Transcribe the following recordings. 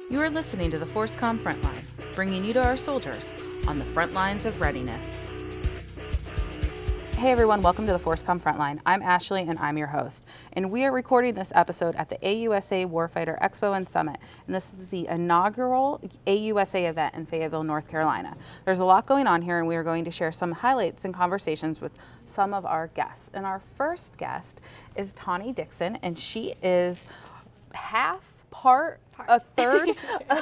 You are listening to the ForceCom Frontline, bringing you to our soldiers on the front lines of readiness. Hey everyone, welcome to the ForceCom Frontline. I'm Ashley and I'm your host. And we are recording this episode at the AUSA Warfighter Expo and Summit. And this is the inaugural AUSA event in Fayetteville, North Carolina. There's a lot going on here and we are going to share some highlights and conversations with some of our guests. And our first guest is Tawny Dixon, and she is a third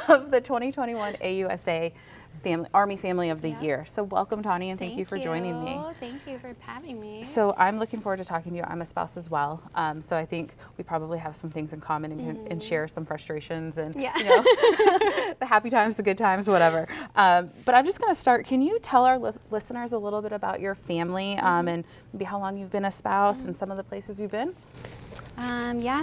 of the 2021 AUSA Army Family of the Year. So welcome, Tawny, and thank you for joining me. Thank you for having me. So I'm looking forward to talking to you. I'm a spouse as well, so I think we probably have some things in common and share some frustrations and you know, the happy times, the good times, whatever. But I'm just going to start. Can you tell our listeners a little bit about your family and maybe how long you've been a spouse and some of the places you've been?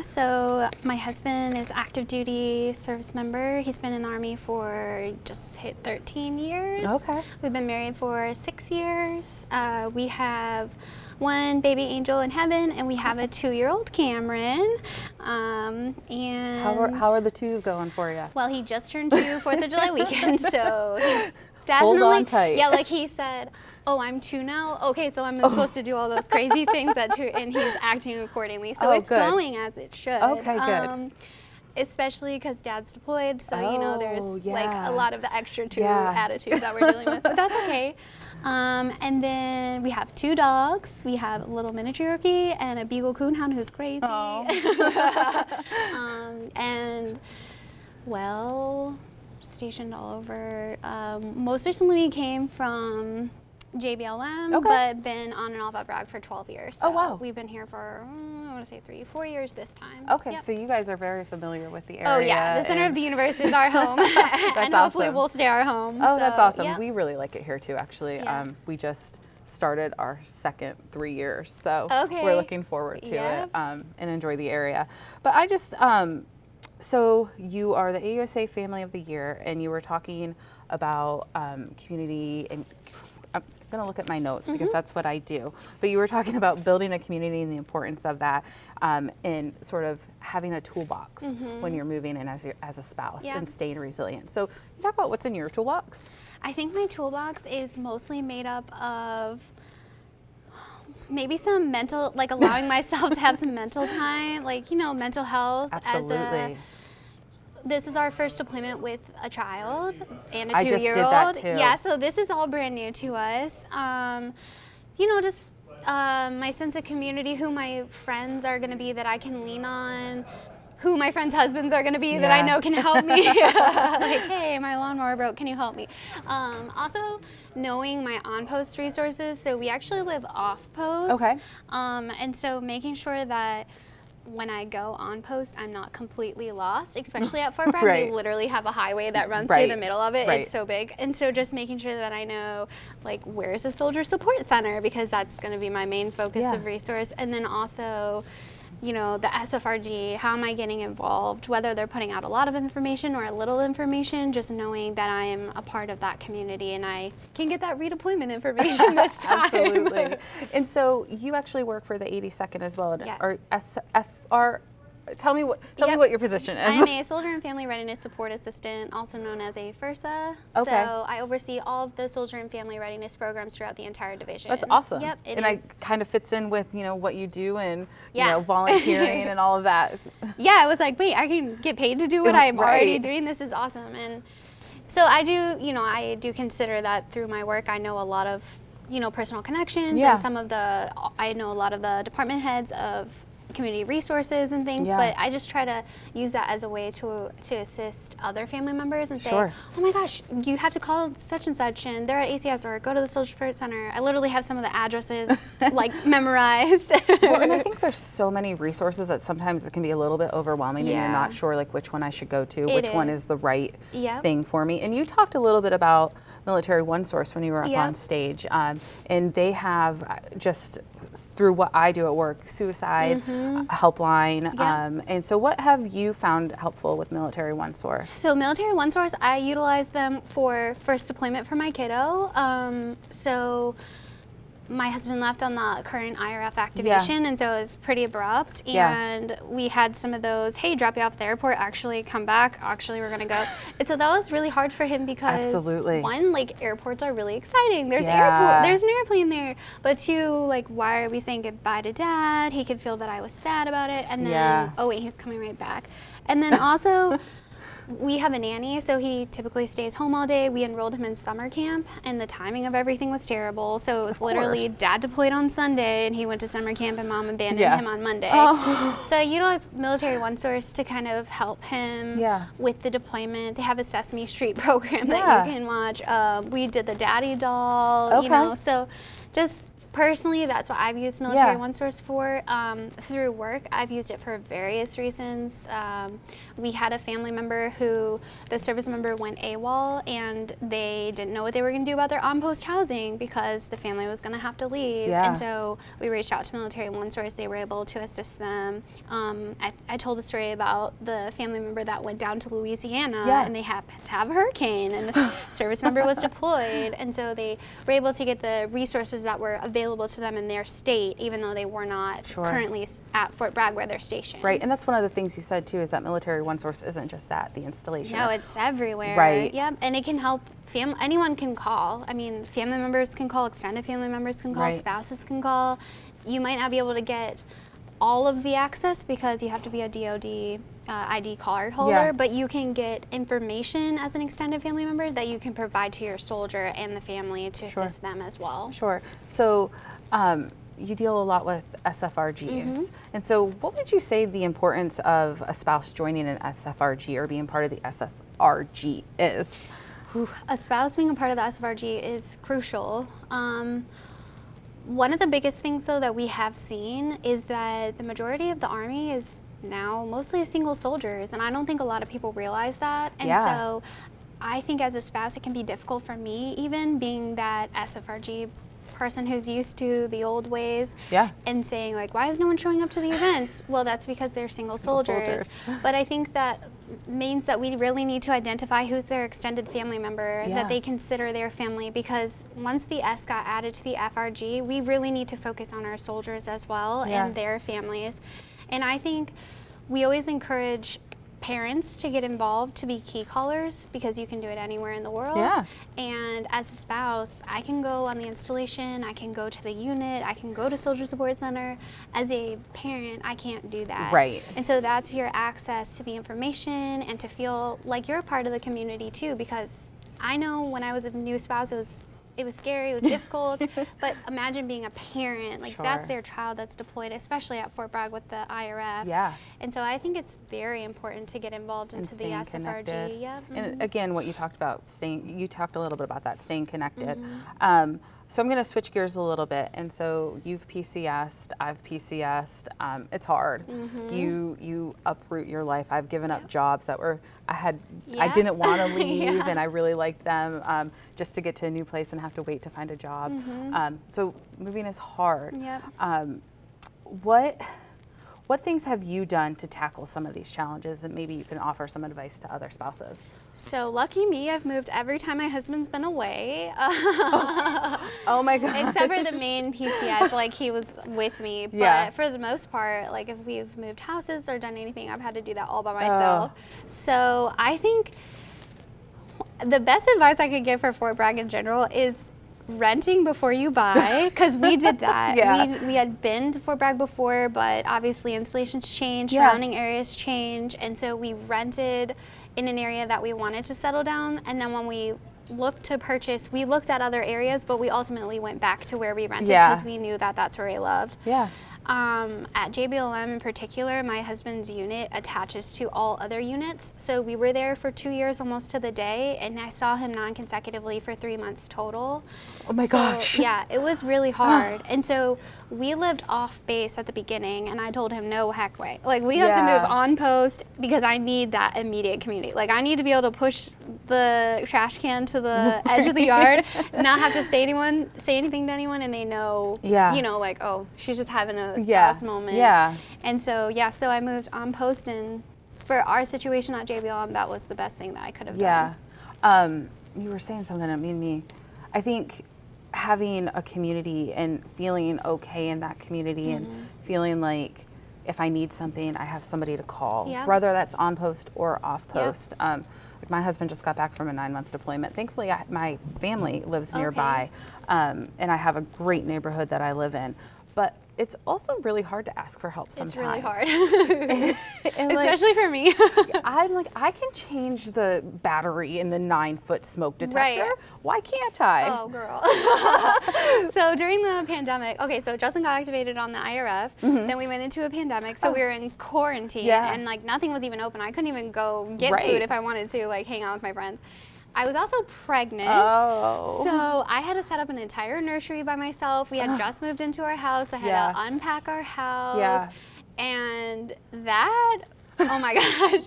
So my husband is active duty service member. He's been in the Army for just hit 13 years. Okay. We've been married for 6 years. We have one baby angel in heaven, and we have a 2-year-old Cameron. And how are the twos going for you? Well, he just turned 2 4th of July weekend, so he's definitely, hold on tight. Yeah, like he said, oh, I'm 2 now? Okay, so I'm supposed to do all those crazy things at 2, and he's acting accordingly. So it's good. Going as it should. Okay, good. Especially because Dad's deployed, so you know there's like yeah. a lot of the extra 2 attitude that we're dealing with, but that's okay. And then we have 2 dogs. We have a little mini Cherokee and a Beagle Coonhound who's crazy. And well, stationed all over. Most recently we came from JBLM, but been on and off at Bragg for 12 years. So wow. We've been here for, I want to say 3-4 years this time. Okay, so you guys are very familiar with the area. Oh yeah, the center of the universe is our home. And hopefully we'll stay our home. Oh, so, that's awesome. Yeah. We really like it here too, actually. Yeah. We just started our second 3 years, so Okay. we're looking forward to it and enjoy the area. But I just, so you are the AUSA Family of the Year, and you were talking about community, and I'm going to look at my notes because that's what I do. But you were talking about building a community and the importance of that, and sort of having a toolbox when you're moving in as a spouse and staying resilient. So can you talk about what's in your toolbox? I think my toolbox is mostly made up of maybe some mental, like allowing myself to have some mental time, like, you know, mental health. Absolutely. This is our first deployment with a child and a 2-year-old. I just did that too. Yeah, so this is all brand new to us. You know, just my sense of community, who my friends are going to be that I can lean on, who my friends' husbands are going to be that I know can help me. Like, hey, my lawnmower broke, can you help me? Also, knowing my on-post resources. So we actually live off-post. Okay. And so making sure that when I go on post, I'm not completely lost, especially at Fort Bragg. We literally have a highway that runs through the middle of it. It's so big. And so just making sure that I know, like, where's the Soldier Support Center, because that's going to be my main focus of resource. And then also, you know, the SFRG, how am I getting involved, whether they're putting out a lot of information or a little information, just knowing that I am a part of that community and I can get that redeployment information this time. Absolutely. And so you actually work for the 82nd as well, Yes. or SFR. Tell me what your position is. I'm a Soldier and Family Readiness Support Assistant, also known as a FIRSA. Okay. So I oversee all of the Soldier and Family Readiness programs throughout the entire division. That's awesome. Yep, and it kind of fits in with, you know, what you do and you know, volunteering and all of that. Yeah, I was like, wait, I can get paid to do what I'm already doing. This is awesome. And so I do consider that through my work. I know a lot of, you know, personal connections and I know a lot of the department heads of community resources and things, but I just try to use that as a way to assist other family members and say, oh my gosh, you have to call such and such and they're at ACS, or go to the Soldier Support Center. I literally have some of the addresses like memorized. Well, and I think there's so many resources that sometimes it can be a little bit overwhelming and you're not sure like which one I should go to, which one is the right thing for me. And you talked a little bit about Military One Source when you were up on stage, and they have just through what I do at work, suicide helpline. And so what have you found helpful with Military One Source? So Military One Source, I utilize them for first deployment for my kiddo. So my husband left on the current IRF activation, and so it was pretty abrupt. And we had some of those, hey, drop you off at the airport, actually come back, actually we're gonna go. And so that was really hard for him because one, like airports are really exciting. There's there's an airplane there. But two, like why are we saying goodbye to Dad? He could feel that I was sad about it. And then, oh wait, he's coming right back. And then also, we have a nanny, so he typically stays home all day. We enrolled him in summer camp, and the timing of everything was terrible. So it was literally Dad deployed on Sunday, and he went to summer camp, and Mom abandoned him on Monday. So I utilized Military OneSource to kind of help him with the deployment. They have a Sesame Street program that you can watch. We did the Daddy doll, you know, so just personally, that's what I've used Military OneSource for. Through work, I've used it for various reasons. We had a family member who, the service member went AWOL, and they didn't know what they were going to do about their on-post housing because the family was going to have to leave. And so we reached out to Military OneSource. They were able to assist them. I told the story about the family member that went down to Louisiana, and they happened to have a hurricane, and the service member was deployed. And so they were able to get the resources that were available to them in their state, even though they were not currently at Fort Bragg where they're stationed. Right, and that's one of the things you said too, is that Military OneSource isn't just at the installation. No, it's everywhere. Right. Yep, and it can help, anyone can call. I mean, family members can call, extended family members can call, spouses can call. You might not be able to get all of the access because you have to be a DOD ID card holder, but you can get information as an extended family member that you can provide to your soldier and the family to assist them as well. So you deal a lot with SFRGs. And so what would you say the importance of a spouse joining an SFRG or being part of the SFRG is? A spouse being a part of the SFRG is crucial. One of the biggest things, though, that we have seen is that the majority of the Army is now mostly single soldiers, and I don't think a lot of people realize that. And so I think as a spouse, it can be difficult for me, even being that SFRG person who's used to the old ways and saying, like, why is no one showing up to the events? Well, that's because they're single soldiers. But I think that means that we really need to identify who's their extended family member, that they consider their family, because once the S got added to the FRG, we really need to focus on our soldiers as well and their families. And I think we always encourage parents to get involved, to be key callers, because you can do it anywhere in the world. And as a spouse, I can go on the installation, I can go to the unit, I can go to Soldier Support Center. As a parent, I can't do that. And so that's your access to the information and to feel like you're a part of the community too, because I know when I was a new spouse, it was scary, it was difficult, but imagine being a parent, like that's their child that's deployed, especially at Fort Bragg with the IRF. And so I think it's very important to get involved into the SFRG. And again, what you talked about, you talked a little bit about that, staying connected. So I'm going to switch gears a little bit. And so you've PCS'd, I've PCS'd. It's hard. You uproot your life. I've given up jobs that were, I didn't want to leave and I really liked them, just to get to a new place and have to wait to find a job. So moving is hard. What things have you done to tackle some of these challenges, and maybe you can offer some advice to other spouses? So lucky me, I've moved every time my husband's been away. Oh my God. Except for the main PCS, like he was with me. But for the most part, like if we've moved houses or done anything, I've had to do that all by myself. So I think the best advice I could give for Fort Bragg in general is renting before you buy, because we did that. We had been to Fort Bragg before, but obviously installations change, surrounding areas change, and so we rented in an area that we wanted to settle down, and then when we looked to purchase, we looked at other areas, but we ultimately went back to where we rented because we knew that that's where we loved. At JBLM in particular, my husband's unit attaches to all other units. So we were there for 2 years almost to the day, and I saw him non-consecutively for 3 months total. Oh my gosh. Yeah, it was really hard. And so we lived off base at the beginning, and I told him, no heck way. Like, we have to move on post because I need that immediate community. Like, I need to be able to push the trash can to the edge of the yard, not have to say anything to anyone, and they know, you know, like, oh, she's just having a spouse moment. And so, so I moved on post, and for our situation at JBLM, that was the best thing that I could have done. You were saying something that made me, I think having a community and feeling okay in that community and feeling like if I need something, I have somebody to call, whether that's on post or off post. Like my husband just got back from a 9-month deployment. Thankfully, my family lives nearby, and I have a great neighborhood that I live in. But it's also really hard to ask for help sometimes. It's really hard. And especially for me. I'm like, I can change the battery in the 9-foot smoke detector. Right. Why can't I? Oh, girl. So during the pandemic, okay, so Justin got activated on the IRF. Then we went into a pandemic, so we were in quarantine, and like nothing was even open. I couldn't even go get food if I wanted to, like hang out with my friends. I was also pregnant, so I had to set up an entire nursery by myself. We had just moved into our house. I had to unpack our house, and that, oh my gosh.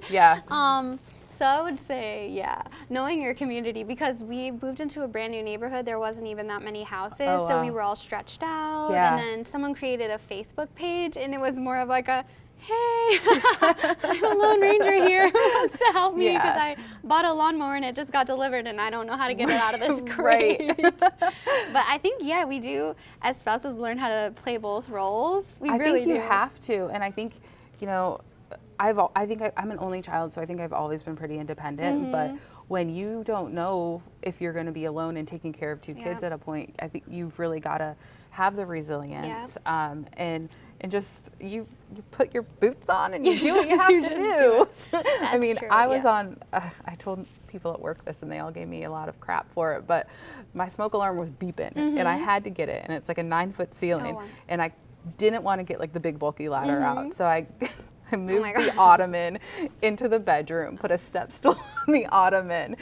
So I would say, knowing your community, because we moved into a brand new neighborhood, there wasn't even that many houses, so we were all stretched out, and then someone created a Facebook page, and it was more of like a, hey, I'm a Lone Ranger here who wants to help me because I bought a lawnmower and it just got delivered and I don't know how to get it out of this crate. But I think, we do, as spouses, learn how to play both roles. We really do. You have to, and I think, you know, I'm an only child, so I think I've always been pretty independent, but when you don't know if you're going to be alone and taking care of 2 kids at a point, I think you've really got to have the resilience, and just you put your boots on and you do what you have to do. I mean, true, I was on, I told people at work this and they all gave me a lot of crap for it, but my smoke alarm was beeping and I had to get it, and it's like a 9-foot ceiling, and I didn't want to get like the big bulky ladder out, so I moved the ottoman into the bedroom, put a step stool on the ottoman,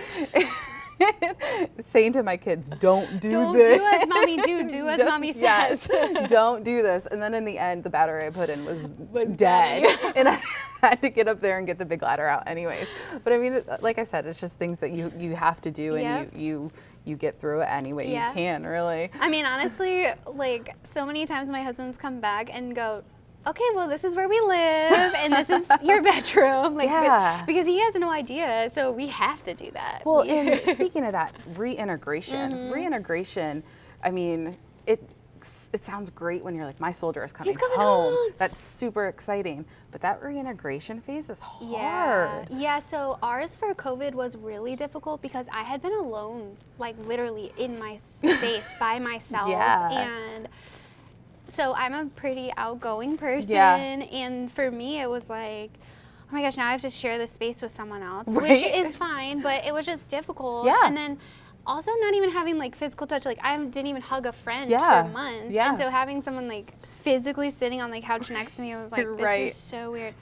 saying to my kids, don't do this. Don't do as mommy do as mommy says. Don't do this. And then in the end, the battery I put in was dead. And I had to get up there and get the big ladder out anyways. But I mean, like I said, it's just things that you have to do, and you get through it any way you can, really. I mean, honestly, like so many times my husband's come back and go, okay, well, this is where we live, and this is your bedroom. Like, because he has no idea, so we have to do that. Well, and speaking of that, reintegration. Reintegration, I mean, it sounds great when you're like, my soldier is coming home. That's super exciting. But that reintegration phase is hard. Yeah, so ours for COVID was really difficult because I had been alone, like literally in my space by myself. And so I'm a pretty outgoing person, and for me it was like, oh my gosh, now I have to share this space with someone else, which is fine, but it was just difficult. And then also not even having like physical touch, like I didn't even hug a friend for months, and so having someone like physically sitting on the couch next to me, I was like, this is so weird.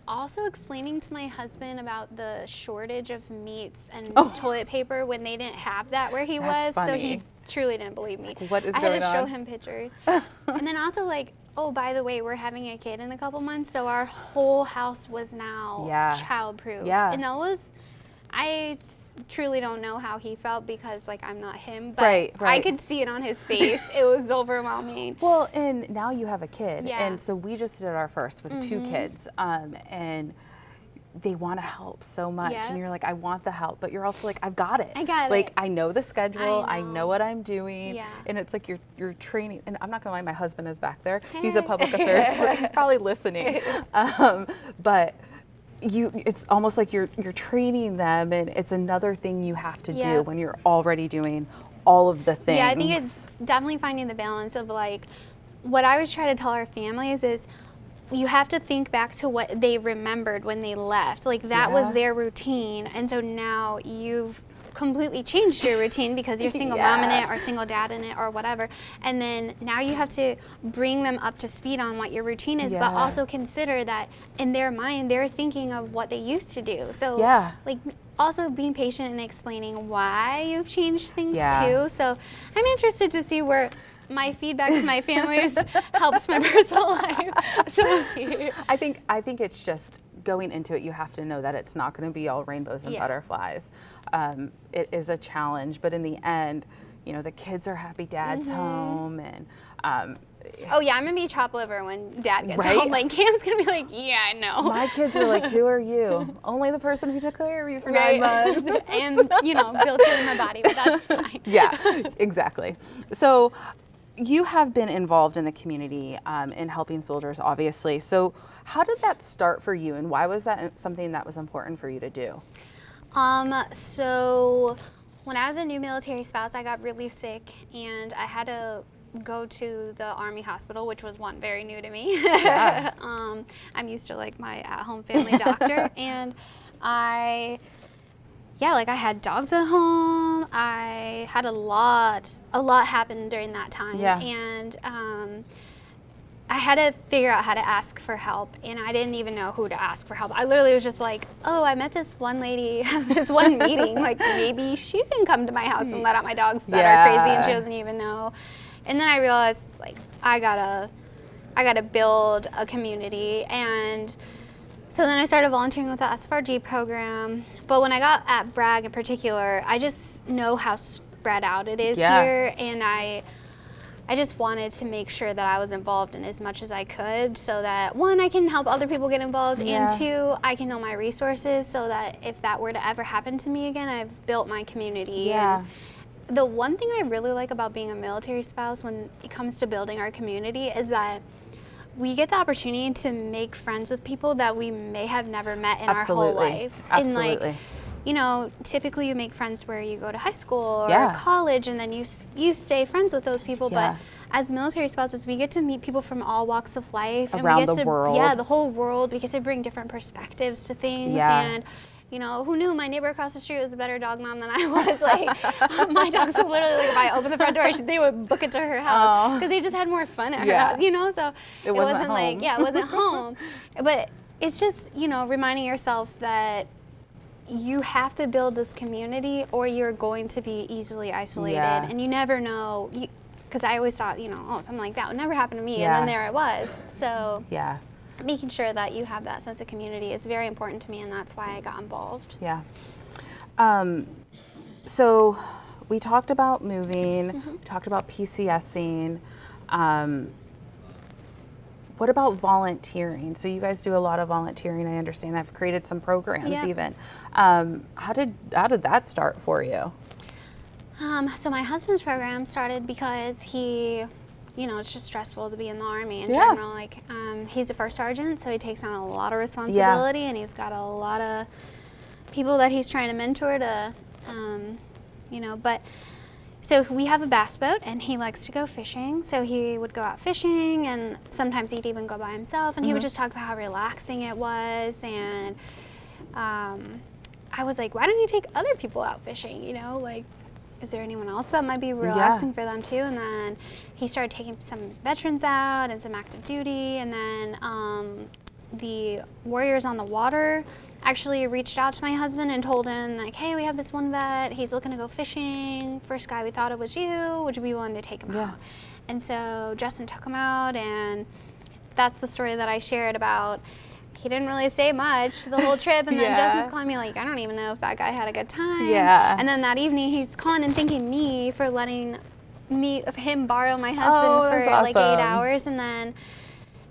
Also explaining to my husband about the shortage of meats and toilet paper when they didn't have that where he was, so he truly didn't believe me. Like, what is I going had to on? show him pictures. And then also like, oh, by the way, we're having a kid in a couple months, so our whole house was now child-proof. And that was, I truly don't know how he felt because like I'm not him, but I could see it on his face. It was overwhelming. Well, and now you have a kid, and so we just did our first with 2 kids, and they want to help so much, and you're like, I want the help, but you're also like, I've got it. Like, I know the schedule, I know what I'm doing, and it's like you're training. And I'm not gonna lie, my husband is back there. He's a public affairs, so he's probably listening, but it's almost like you're training them, and it's another thing you have to do when you're already doing all of the things. Yeah, I think it's definitely finding the balance of like, what I always try to tell our families is, you have to think back to what they remembered when they left. Like that was their routine, and so now you've completely changed your routine because you're single mom in it or single dad in it or whatever, and then now you have to bring them up to speed on what your routine is, but also consider that in their mind they're thinking of what they used to do. So like also being patient and explaining why you've changed things too. So I'm interested to see where my feedback to my family helps my personal life. So we'll see. I think it's just going into it, you have to know that it's not going to be all rainbows and butterflies. It is a challenge, but in the end, you know, the kids are happy, dad's home, and Oh yeah, I'm gonna be chopped liver when Dad gets home. Like Cam's gonna be like, yeah, no. My kids were like, who are you? Only the person who took care of you for 9 months. And, you know, built it in my body, but that's fine. Yeah, exactly. So you have been involved in the community in helping soldiers, obviously. So how did that start for you, and why was that something that was important for you to do? So when I was a new military spouse, I got really sick, and I had to go to the Army hospital, which was very new to me. Yeah. I'm used to like my at-home family doctor, and I had dogs at home. I had a lot happened during that time. Yeah. And I had to figure out how to ask for help, and I didn't even know who to ask for help. I literally was just like, oh, I met this one lady at this one meeting, like maybe she can come to my house and let out my dogs that are crazy and she doesn't even know. And then I realized, like, I gotta build a community, and so then I started volunteering with the SFRG program. But when I got at Bragg in particular, I just know how spread out it is here, and I just wanted to make sure that I was involved in as much as I could, so that one, I can help other people get involved, and two, I can know my resources, so that if that were to ever happen to me again, I've built my community. Yeah. And the one thing I really like about being a military spouse when it comes to building our community is that we get the opportunity to make friends with people that we may have never met in our whole life. Absolutely. And like, you know, typically you make friends where you go to high school or college, and then you stay friends with those people. But as military spouses, we get to meet people from all walks of life. Around and we get the world. Yeah, the whole world. We get to bring different perspectives to things. Yeah. And you know, who knew my neighbor across the street was a better dog mom than I was? Like, my dogs would literally, like, if I opened the front door, they would book it to her house because they just had more fun at her house, you know? So it wasn't like, it wasn't home. But it's just, you know, reminding yourself that you have to build this community or you're going to be easily isolated. And you never know, because I always thought, you know, oh, something like that would never happen to me. And then there it was. So making sure that you have that sense of community is very important to me, and that's why I got involved. Yeah. So we talked about moving, we talked about PCSing. What about volunteering? So you guys do a lot of volunteering, I understand. I've created some programs even. How did that start for you? So my husband's program started because he, you know, it's just stressful to be in the Army in general. Like, he's a first sergeant, so he takes on a lot of responsibility, and he's got a lot of people that he's trying to mentor to, you know, but so we have a bass boat, and he likes to go fishing, so he would go out fishing, and sometimes he'd even go by himself, and he would just talk about how relaxing it was, and I was like, why don't you take other people out fishing, you know, like, is there anyone else that might be relaxing for them too? And then he started taking some veterans out and some active duty, and then the Warriors on the Water actually reached out to my husband and told him, like, hey, we have this one vet, he's looking to go fishing, first guy we thought it was you, would you be willing to take him out? And so Justin took him out, and that's the story that I shared about. He didn't really say much the whole trip, and then Justin's calling me like, I don't even know if that guy had a good time. And then that evening he's calling and thanking me for letting him borrow my husband for like 8 hours, and then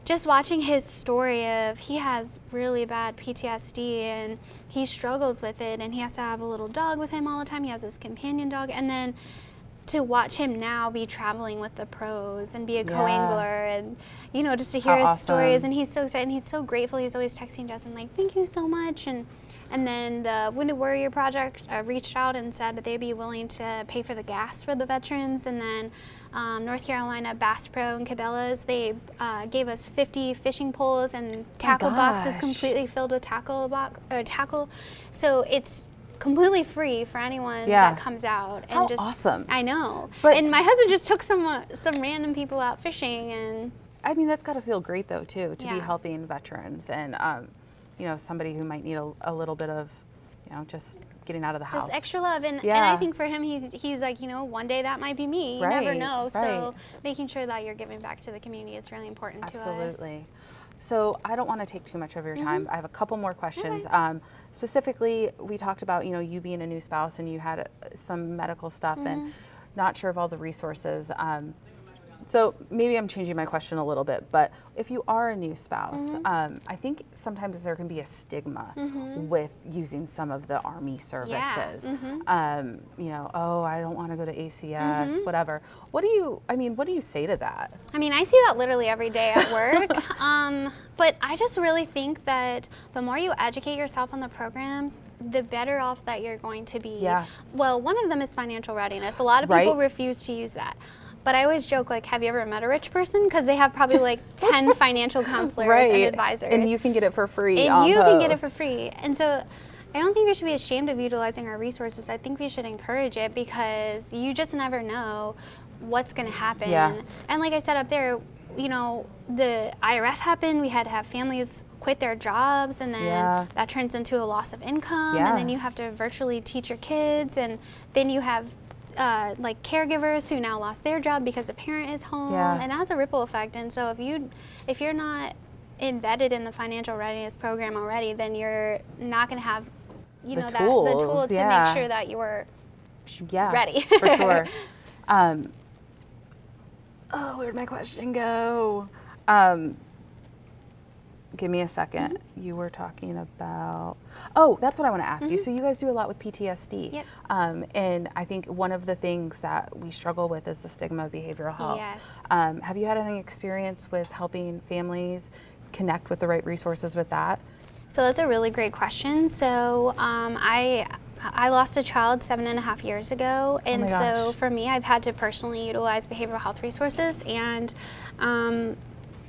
just watching his story of he has really bad PTSD and he struggles with it, and he has to have a little dog with him all the time. He has his companion dog, and then to watch him now be traveling with the pros and be a co-angler, and you know, just to hear his stories, and he's so excited and he's so grateful. He's always texting Justin like, thank you so much. And then the Wounded Warrior Project reached out and said that they'd be willing to pay for the gas for the veterans, and then North Carolina Bass Pro and Cabela's, they gave us 50 fishing poles and tackle boxes completely filled with tackle. So it's completely free for anyone that comes out. And How just awesome. I know. And my husband just took some random people out fishing, and I mean, that's got to feel great though too, to be helping veterans and you know, somebody who might need a little bit of, you know, just getting out of the house. Just extra love. And I think for him, he's like, you know, one day that might be me. You never know. So making sure that you're giving back to the community is really important to us. Absolutely. So I don't want to take too much of your time. I have a couple more questions. Specifically, we talked about, you know, you being a new spouse and you had some medical stuff and not sure of all the resources. So maybe I'm changing my question a little bit, but if you are a new spouse, I think sometimes there can be a stigma with using some of the Army services. You know, oh, I don't want to go to ACS, whatever. What do you say to that? I mean, I see that literally every day at work. But I just really think that the more you educate yourself on the programs, the better off that you're going to be. Yeah. Well, one of them is financial readiness. A lot of people refuse to use that. But I always joke, like, have you ever met a rich person? Because they have probably like 10 financial counselors and advisors. And you can get it for free. And you can get it for free. And so I don't think we should be ashamed of utilizing our resources. I think we should encourage it because you just never know what's going to happen. Yeah. And like I said up there, you know, the IRF happened, we had to have families quit their jobs, and then that turns into a loss of income, and then you have to virtually teach your kids, and then you have like caregivers who now lost their job because a parent is home, and that has a ripple effect. And so if you're not embedded in the financial readiness program already, then you're not going to have the tools to make sure that you're ready. For sure. Oh, where'd my question go? Give me a second. You were talking about, that's what I want to ask you. So you guys do a lot with PTSD. Yep. And I think one of the things that we struggle with is the stigma of behavioral health. Yes. Have you had any experience with helping families connect with the right resources with that? So that's a really great question. So I lost a child 7.5 years ago, and so for me, I've had to personally utilize behavioral health resources, and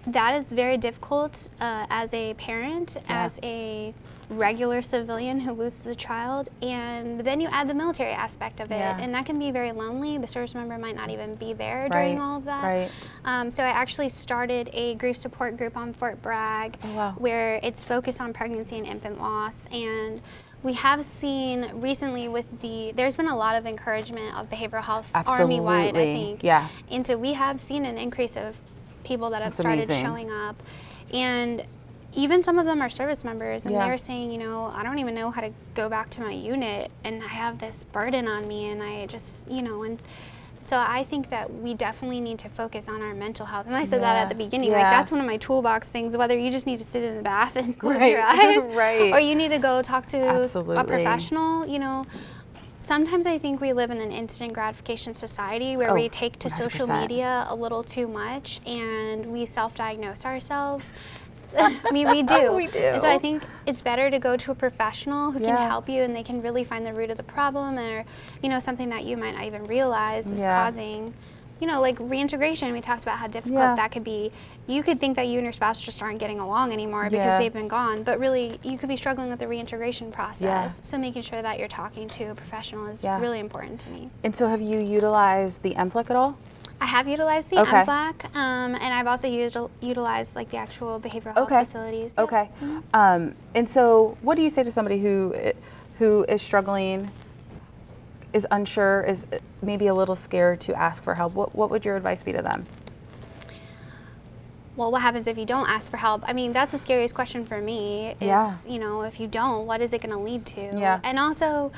that is very difficult as a parent, as a regular civilian who loses a child, and then you add the military aspect of it, and that can be very lonely. The service member might not even be there during all of that. So I actually started a grief support group on Fort Bragg where it's focused on pregnancy and infant loss, and we have seen recently there's been a lot of encouragement of behavioral health Army-wide, I think. And so we have seen an increase of people that have started showing up. And even some of them are service members, and they're saying, you know, I don't even know how to go back to my unit, and I have this burden on me, and I just, you know, and so I think that we definitely need to focus on our mental health. And I said that at the beginning, like that's one of my toolbox things, whether you just need to sit in the bath and close your eyes, or you need to go talk to a professional, you know. Sometimes I think we live in an instant gratification society where we take to 100%. Social media a little too much, and we self-diagnose ourselves. I mean, we do. We do. And so I think it's better to go to a professional who can help you, and they can really find the root of the problem, or, you know, something that you might not even realize is causing, you know, like reintegration. We talked about how difficult that could be. You could think that you and your spouse just aren't getting along anymore because they've been gone, but really you could be struggling with the reintegration process. So making sure that you're talking to a professional is really important to me. And so have you utilized the MFLC at all? I have utilized the MFLC, and I've also utilized like the actual behavioral health facilities. And so what do you say to somebody who is struggling, is unsure, is maybe a little scared to ask for help? What would your advice be to them? Well, what happens if you don't ask for help? I mean, that's the scariest question for me is, you know, if you don't, what is it going to lead to? And also,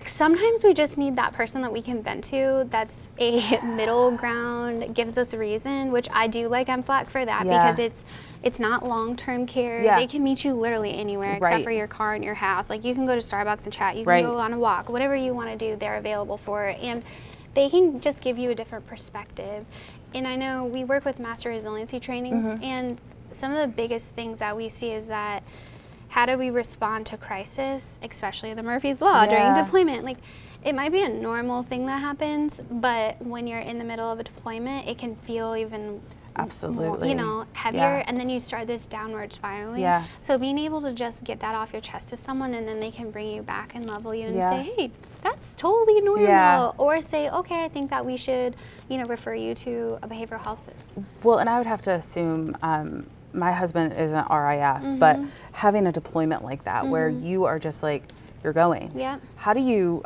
sometimes we just need that person that we can vent to that's a middle ground, gives us a reason, which I do like MFLC for that because it's not long-term care. They can meet you literally anywhere except for your car and your house. Like, you can go to Starbucks and chat, you can go on a walk, whatever you want to do, they're available for. And they can just give you a different perspective. And I know we work with master resiliency training, and some of the biggest things that we see is that how do we respond to crisis, especially the Murphy's Law during deployment? Like, it might be a normal thing that happens, but when you're in the middle of a deployment, it can feel even more, you know, heavier, and then you start this downward spiraling. So being able to just get that off your chest to someone, and then they can bring you back and level you and say, hey, that's totally normal. Or say, okay, I think that we should, you know, refer you to a behavioral health. Well, and I would have to assume, my husband is an RIF, but having a deployment like that where you are just like, you're going. How do you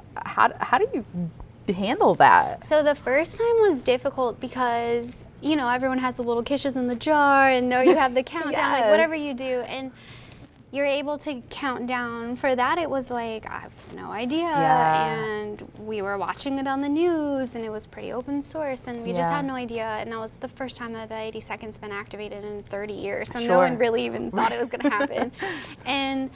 handle that? So the first time was difficult because, you know, everyone has the little kisses in the jar, and or you have the countdown, like whatever you do. And you're able to count down. For that, it was like, I have no idea. And we were watching it on the news, and it was pretty open source, and we just had no idea. And that was the first time that the 82nd's been activated in 30 years, so no one really even thought it was going to happen. And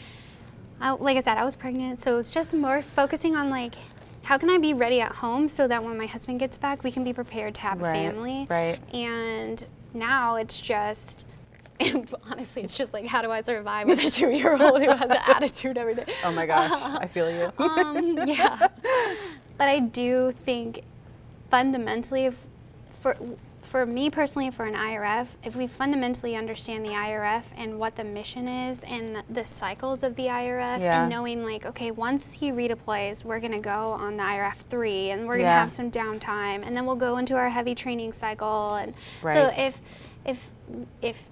like I said, I was pregnant, so it's just more focusing on like, how can I be ready at home so that when my husband gets back, we can be prepared to have a family. And now it's just, honestly, it's just like, how do I survive with a 2-year-old who has an attitude every day? Oh my gosh, I feel you. Yeah. But I do think fundamentally, for me personally, for an IRF, if we fundamentally understand the IRF and what the mission is and the cycles of the IRF, and knowing like, okay, once he redeploys, we're gonna go on the IRF 3, and we're gonna have some downtime, and then we'll go into our heavy training cycle. And so if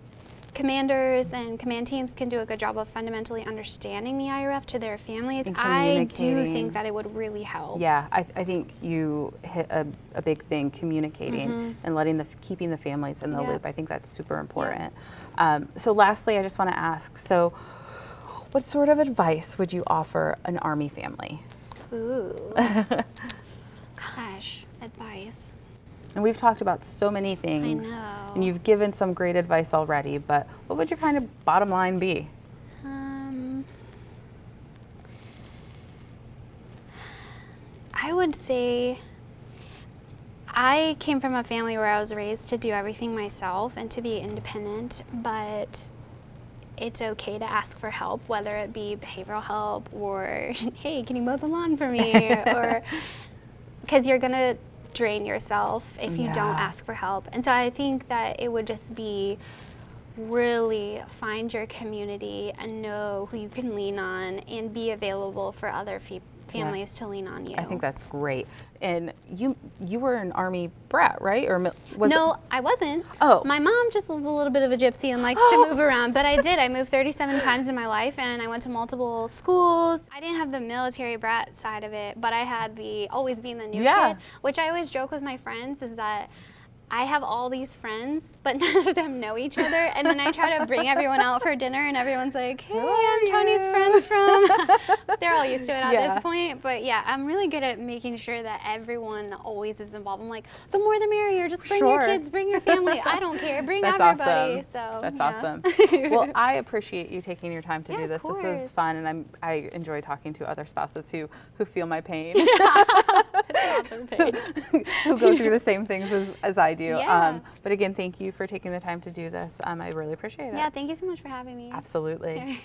commanders and command teams can do a good job of fundamentally understanding the IRF to their families, I do think that it would really help. Yeah, I think you hit a big thing, communicating and keeping the families in the loop. I think that's super important. So lastly, I just want to ask, so what sort of advice would you offer an Army family? Ooh, gosh, advice. And we've talked about so many things, and you've given some great advice already, but what would your kind of bottom line be? I would say I came from a family where I was raised to do everything myself and to be independent, but it's okay to ask for help, whether it be behavioral help or, hey, can you mow the lawn for me? Or, because you're gonna drain yourself if you don't ask for help. And so I think that it would just be really find your community and know who you can lean on and be available for other families to lean on you. I think that's great. And you were an Army brat, right? Or no, I wasn't. Oh. My mom just was a little bit of a gypsy and likes to move around, but I did. I moved 37 times in my life, and I went to multiple schools. I didn't have the military brat side of it, but I had the always being the new kid, which I always joke with my friends is that I have all these friends, but none of them know each other. And then I try to bring everyone out for dinner, and everyone's like, hey, I'm Tony's friend from... They're all used to it at this point. But yeah, I'm really good at making sure that everyone always is involved. I'm like, the more the merrier. Just bring your kids, bring your family. I don't care. Bring everybody. Awesome. So that's awesome. Well, I appreciate you taking your time to do this. This was fun, and I enjoy talking to other spouses who feel my pain. Who go through the same things as I do. But again, thank you for taking the time to do this. I really appreciate it. Yeah, thank you so much for having me. Absolutely.